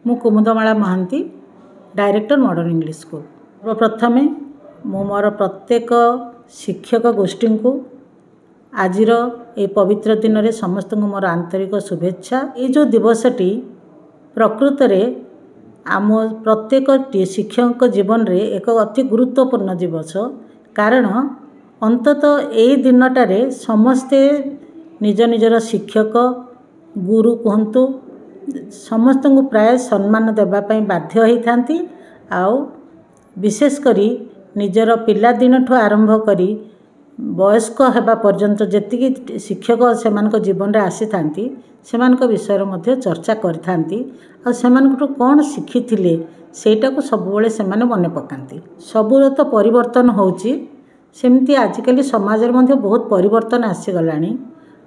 मु Kumudmala Mohanty director modern English school. प्रथमे मु मोर प्रत्येक शिक्षक गोष्ठी को आजिर ए पवित्र दिन में समस्त मोर आंतरिक शुभेच्छा। ये जो दिवसटी प्रकृत रे आम प्रत्येक शिक्षक जीवन रे एक अति गुरुत्वपूर्ण दिवस। कारण अंततः यही दिनटारे समस्ते निज निजर शिक्षक गुरु कहतु समस्त को प्राय सम्मान देवाई बाध्य होती। आउ विशेषकर निजर पिला दिन ठू आरंभ करी वयस्क होगा पर्यंत जी शिक्षक से जीवन में आसी था से विषय मध्य चर्चा करथांती और से कौन शिखी सेटा को सबुबले से मन पकाती। सबूर तो परिवर्तन होची सेमती आजिकल समाज में बहुत परिवर्तन आसीगलानी।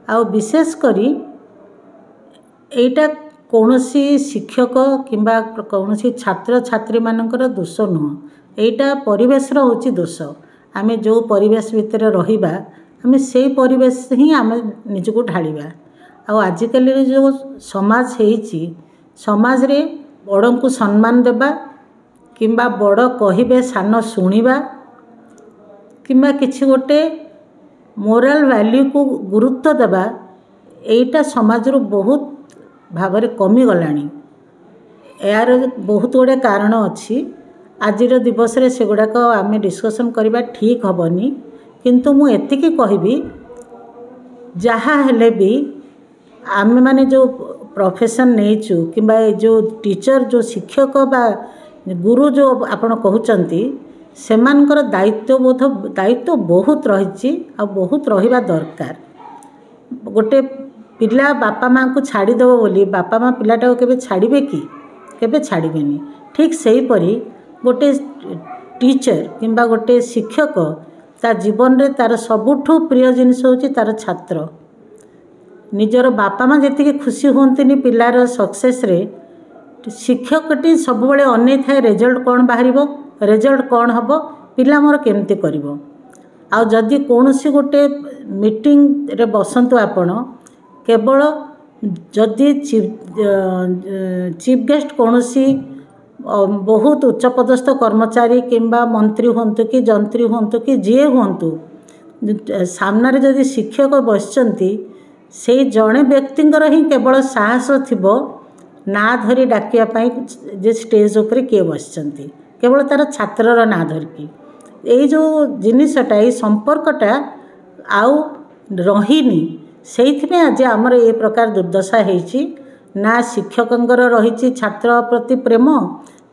आउ विशेषकर एटा कौनसी शिक्षक किंबा कौनसी छात्र छात्री मानकर दोष नुह, एटा परिवेश होची दोष। आमे जो परिवेश भितर रहिबा आमे से परिवेश ही आमे निजको ढालिबा। आउ आजिकल जो समाज हेची समाज रे बड़ को सम्मान देबा किंबा बड़ कहिबे सान शुणिबा किंबा किछि गोटे मोराल वैल्यू को गुरुत्व देबा एटा समाज रो बहुत भाव कमी गलानी। यार बहुत गुड़े कारण अच्छी आजिर दिवस रे से गुड़ाक आम डिस्कसन करवा ठीक हेनी। किंतु मु एतिकी कहबी जहाँ हेले भी आम माने जो प्रोफेशन नहींचु किंबा जो टीचर जो शिक्षक बा गुरु जो आपण कहउचंती सेमानकर दायित्व बहुत रही बहुत रहिबा दरकार। गोटे पिला बापा माँ को छाड़ीदेव बोली बापा माँ पिलाटा को केबे छाड़िबे कि केबे छाड़िबेनी। ठीक सही परी गोटे टीचर किंबा गोटे शिक्षक ता जीवन रे तार सबुठु प्रिय जिनिस होची तार छात्र। निजर बापा माँ जी खुशी होंतिनी पिलार सक्सेस रे शिक्षकटी सब बड़े अनै थाए रिजल्ट कौन बाहर रिजल्ट कौन हम पिला मोर केमती करिवो। आउ जदि कौनसी गोटे मीटिंग रे बसंतु आपण केवल जदि चीफ गेस्ट कौनसी बहुत उच्चपदस्थ कर्मचारी किंबा मंत्री हुंतु कि जंत्री हुंतु कि जी हुंतु सामने जदि शिक्षक बसचंती से जड़े व्यक्तिंकर ही केवल साहस थिबो ना धरी डाकिया पाई जे स्टेज उपरे किए बसचंती केवल तार छात्रर ना धरिकी यही जो जिनिसटा ये संपर्कटा आउ रहीनी से आज आमर ए प्रकार दुर्दशा होती। ना शिक्षकंकर रही छात्र प्रति प्रेम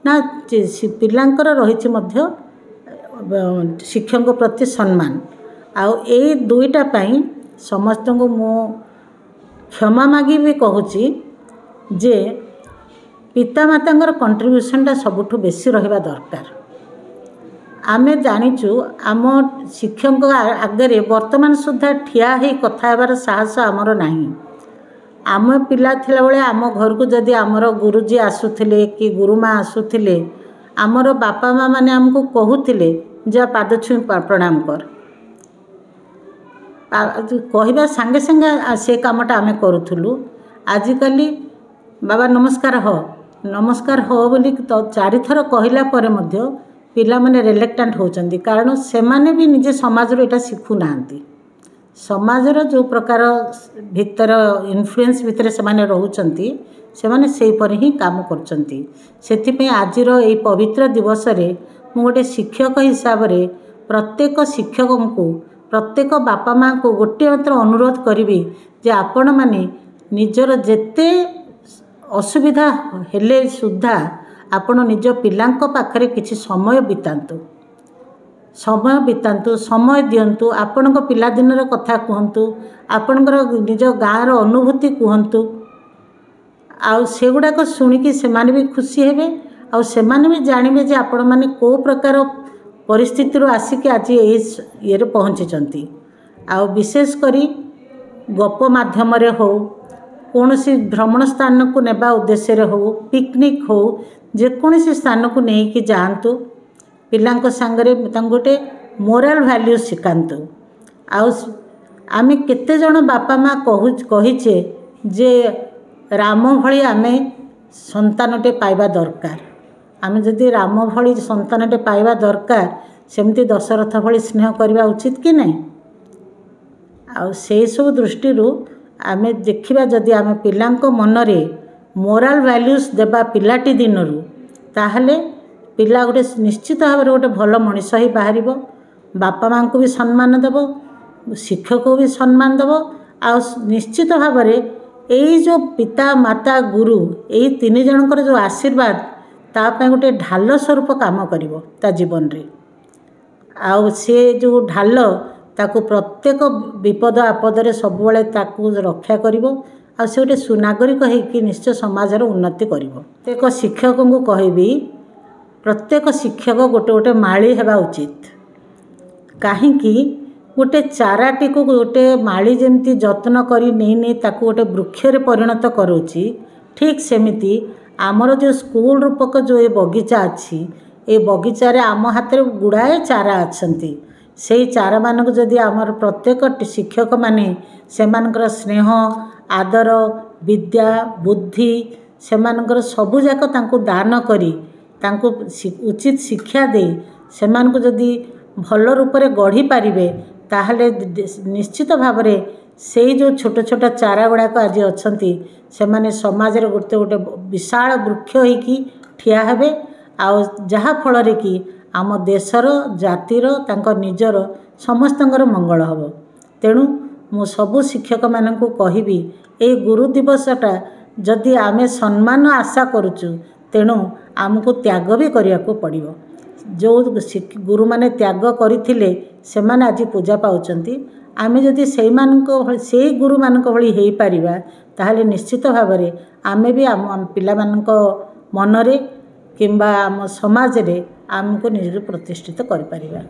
ना पिलांकर रही शिक्षक प्रति सम्मान। आउ ए दुईटा पाई समस्त को मु क्षमा मागी भी कहूची जे पितामातांकर कंट्रीब्यूशनटा सबुठु बेसी रहिबा दरकार। आमे जानिचु आम शिक्षक आगे वर्तमान सुधा ठिया ही कथा हेबार साहस आमर नाही। आम पिला थिला बेले आम घर को जदि आमर गुरुजी आसुथिले कि गुरुमा आसुथिले आमर बापा माँ माने आमको कहूथिले जा पाद छुई प्रणाम कर कहवा सांगे सांगे से कामटा आमे करूथुलु। आजिकाली बाबा नमस्कार हो बोली तो चारिथर कहला परे मध्य पिला माने रिलेक्टेंट होचंदी। कारण से माने भी निजे समाज रो एटा शिखु नांती। समाज रो जो प्रकार भीतर इन्फ्लुएंस भीतर से माने रहउचंती से माने सेही पर ही काम करचंती। सेथि पे आजिर ए पवित्र दिवस रे मु गोटे शिक्षक हिसाब रे प्रत्येक शिक्षक को प्रत्येक बापा माँ को गोटे मात्र अनुरोध करी जे आपण माने निजर जेते असुविधा हेले सुद्धा आपण निज पिलांक पाखरे किछि समय बितांतु समय दियंतु आपण पिला दिनर कथा कहंतु आपणकर निज गाँर अनुभूति कहंतु। आउ सेगुड़ा को शुणिकी से माने भी खुशी हेबे आउ से माने भी जानबे जे आपण माने को प्रकार परिस्थिति आसिक आज ये पहुँची। आउ विशेष करी गप माध्यम रे हो कौन सी भ्रमण स्थान को नेबा उद्देश्य हो पिकनिक हो जेकोसी स्थान को लेकिन जातु पिलांक सांगरे गोटे मोराल वैल्यू शिखातु। आमे केते जण बापा माँ कहीचे जे राम भली आमे ସନ୍ତାନଟେ ପାଇବା ଦରକାର। ଆମେ ଯଦି ରାମ ଭଳି ସନ୍ତାନଟେ ପାଇବା ଦରକାର, ସେମିତି ଦଶରଥ ଭଳି ସ୍ନେହ କରିବା ଉଚିତ କି ନାହିଁ? ଆଉ ସେଇ ସବୁ ଦୃଷ୍ଟିରୁ ଆମେ ଦେଖିବା, ଯଦି ଆମେ ପିଲାଙ୍କ ମନରେ ମୋରାଲ ଭ୍ୟାଲ୍ୟୁସ୍ ଦେବା ପିଲାଟି ଦିନରୁ, ତାହେଲେ ପିଲା ଗୋଟେ ନିଶ୍ଚିତ ଭାବରେ ଗୋଟେ ଭଲ ମଣିଷ ହେଇ ବାହାରିବ। ବାପା ମାଆଙ୍କୁ ବି ସମ୍ମାନ ଦେବ, ଶିକ୍ଷକକୁ ବି ସମ୍ମାନ ଦେବ, ଆଉ ନିଶ୍ଚିତ ଭାବରେ ଏଇ ଯେଉଁ ପିତା ମାତା ଗୁରୁ ଏଇ ତିନି ଜଣଙ୍କର ଯେଉଁ ଆଶୀର୍ବାଦ ତା ପାଇଁ ଗୋଟେ ଢାଲ ସ୍ୱରୂପ କାମ କରିବ ତା ଜୀବନରେ। ଆଉ ସେ ଯେଉଁ ଢାଲ ତାକୁ ପ୍ରତ୍ୟେକ ବିପଦ ଆପଦରେ ସବୁବେଳେ ତାକୁ ରକ୍ଷା କରିବ। ଆଉ ସେ ଗୋଟେ ସୁନାଗରିକ ହେଇକି ନିଶ୍ଚୟ ସମାଜର ଉନ୍ନତି କରିବ। ପ୍ରତ୍ୟେକ ଶିକ୍ଷକଙ୍କୁ କହିବି, ପ୍ରତ୍ୟେକ ଶିକ୍ଷକ ଗୋଟେ ଗୋଟେ ମାଳି ହେବା ଉଚିତ। କାହିଁକି? ଗୋଟେ ଚାରାଟିକୁ ଗୋଟେ ମାଳି ଯେମିତି ଯତ୍ନ କରି ନେଇ ତାକୁ ଗୋଟେ ବୃକ୍ଷରେ ପରିଣତ କରୁଛି, ଠିକ୍ ସେମିତି ଆମର ଯେଉଁ ସ୍କୁଲ ରୂପକ ଯେଉଁ ଏ ବଗିଚା ଅଛି, ଏ ବଗିଚାରେ ଆମ ହାତରେ ଗୁଡ଼ାଏ ଚାରା ଅଛନ୍ତି। ସେଇ ଚାରାମାନଙ୍କୁ ଯଦି ଆମର ପ୍ରତ୍ୟେକ ଶିକ୍ଷକମାନେ ସେମାନଙ୍କର ସ୍ନେହ, ଆଦର, ବିଦ୍ୟା, ବୁଦ୍ଧି, ସେମାନଙ୍କର ସବୁଯାକ ତାଙ୍କୁ ଦାନ କରି, ତାଙ୍କୁ ଉଚିତ ଶିକ୍ଷା ଦେଇ ସେମାନଙ୍କୁ ଯଦି ଭଲ ରୂପରେ ଗଢ଼ି ପାରିବେ, ତାହେଲେ ନିଶ୍ଚିତ ଭାବରେ ସେଇ ଯେଉଁ ଛୋଟ ଛୋଟ ଚାରା ଗୁଡ଼ାକ ଆଜି ଅଛନ୍ତି, ସେମାନେ ସମାଜରେ ଗୋଟେ ଗୋଟେ ବିଶାଳ ବୃକ୍ଷ ହେଇକି ଠିଆ ହେବେ। ଆଉ ଯାହାଫଳରେ କି ଆମ ଦେଶର, ଜାତିର, ତାଙ୍କ ନିଜର ସମସ୍ତଙ୍କର ମଙ୍ଗଳ ହେବ। ତେଣୁ ମୁଁ ସବୁ ଶିକ୍ଷକମାନଙ୍କୁ କହିବି, ଏଇ ଗୁରୁ ଦିବସଟା ଯଦି ଆମେ ସମ୍ମାନ ଆଶା କରୁଛୁ, ତେଣୁ ଆମକୁ ତ୍ୟାଗ ବି କରିବାକୁ ପଡ଼ିବ। ଯେଉଁ ଗୁରୁମାନେ ତ୍ୟାଗ କରିଥିଲେ ସେମାନେ ଆଜି ପୂଜା ପାଉଛନ୍ତି। ଆମେ ଯଦି ସେଇ ଗୁରୁମାନଙ୍କ ଭଳି ହେଇପାରିବା, ତାହେଲେ ନିଶ୍ଚିତ ଭାବରେ ଆମେ ବି ଆମ ପିଲାମାନଙ୍କ ମନରେ କିମ୍ବା ଆମ ସମାଜରେ ଆମକୁ ନିଜକୁ ପ୍ରତିଷ୍ଠିତ କରିପାରିବା।